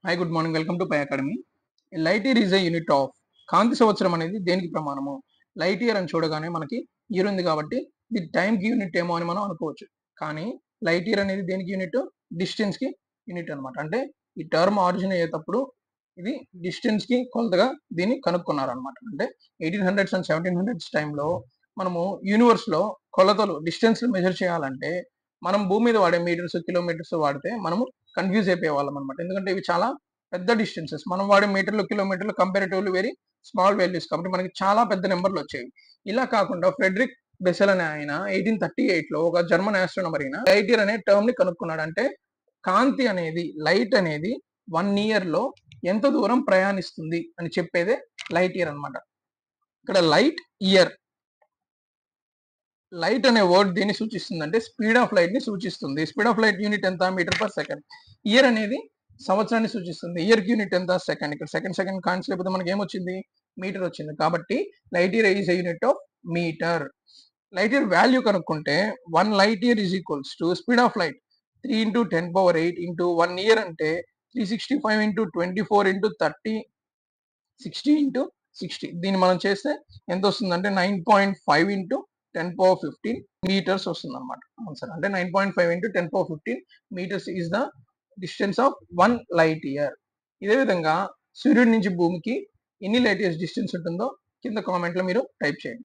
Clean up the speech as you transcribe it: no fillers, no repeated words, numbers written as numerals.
Hi good morning welcome to Pi Academy. Light year is a unit of. కాంతి సంవత్సరం అనేది దేనికి ప్రమాణము? లైట్ ఇయర్ అని చూడగానే మనకి ఇయర్ ఉంది కాబట్టి ఇది టైంకి యూనిట్ ఏమో అని మనం అనుకోవచ్చు. కానీ లైట్ ఇయర్ అనేది దేనికి యూనిట్? డిస్టెన్స్ కి యూనిట్ అనమాట. అంటే ఈ టర్మ్ ఆరిజిన్ అయ్యేటప్పుడు ఇది డిస్టెన్స్ కి కొలతగా దీన్ని కనుక్కున్నారనమాట. అంటే 1800s అండ్ 1700s టైంలో మనము యూనివర్స్ లో కొలతలు డిస్టెన్స్ మెజర్ చేయాలంటే మనం భూమి మీద వాడే మీటర్స్ కిలోమీటర్స్ వాడితే మనము కన్ఫ్యూజ్ అయిపోయే వాళ్ళం అనమాట. ఎందుకంటే ఇవి చాలా పెద్ద డిస్టెన్సెస్. మనం వాడే మీటర్లు కిలోమీటర్లు కంపారిటివ్లీ వెరీ స్మాల్ వాల్యూస్ కాబట్టి మనకి చాలా పెద్ద నెంబర్లు వచ్చాయి. ఇలా కాకుండా ఫ్రెడరిక్ బెసెల్ అనే ఆయన 1838 లో ఒక జర్మన్ ఆస్ట్రోనమర్ అయిన లైట్ ఇయర్ అనే టర్మ్ ని కనుక్కున్నాడు. అంటే కాంతి అనేది లైట్ అనేది 1 ఇయర్ లో ఎంత దూరం ప్రయాణిస్తుంది అని చెప్పేదే లైట్ ఇయర్ అనమాట. ఇక్కడ లైట్ ఇయర్, లైట్ అనే వర్డ్ దేన్ని సూచిస్తుంది అంటే స్పీడ్ ఆఫ్ లైట్ ని సూచిస్తుంది. స్పీడ్ ఆఫ్ లైట్ యూనిట్ ఎంత? Metre per second. ఇయర్ అనేది సంవత్సరాన్ని సూచిస్తుంది. ఇయర్ కి యూనిట్ ఎంత? సెకండ్. ఇక్కడ సెకండ్ కాన్స్టెంట్ లేకపోతే మనకి ఏమొచ్చింది? మీటర్ వచ్చింది. కాబట్టి light year is a unit of metre. Light year value కనుక్కుంటే 1 light year is equals to speed of light 3 into 10⁸ into 1 year అంటే 365 into 24 into 30 60 into 60. దీన్ని మనం చేస్తే ఎంత వస్తుందంటే 9.5 into 10⁻15 మీటర్స్ వస్తుంది అనమాట ఆన్సర్. అంటే 9.5 into 10⁻15 metres is the distance of 1 light year. ఇదే విధంగా సూర్యుడి నుంచి భూమికి ఎన్ని లైట్ ఇయర్స్ డిస్టెన్స్ ఉంటుందో కింద కామెంట్ లో మీరు టైప్ చేయండి.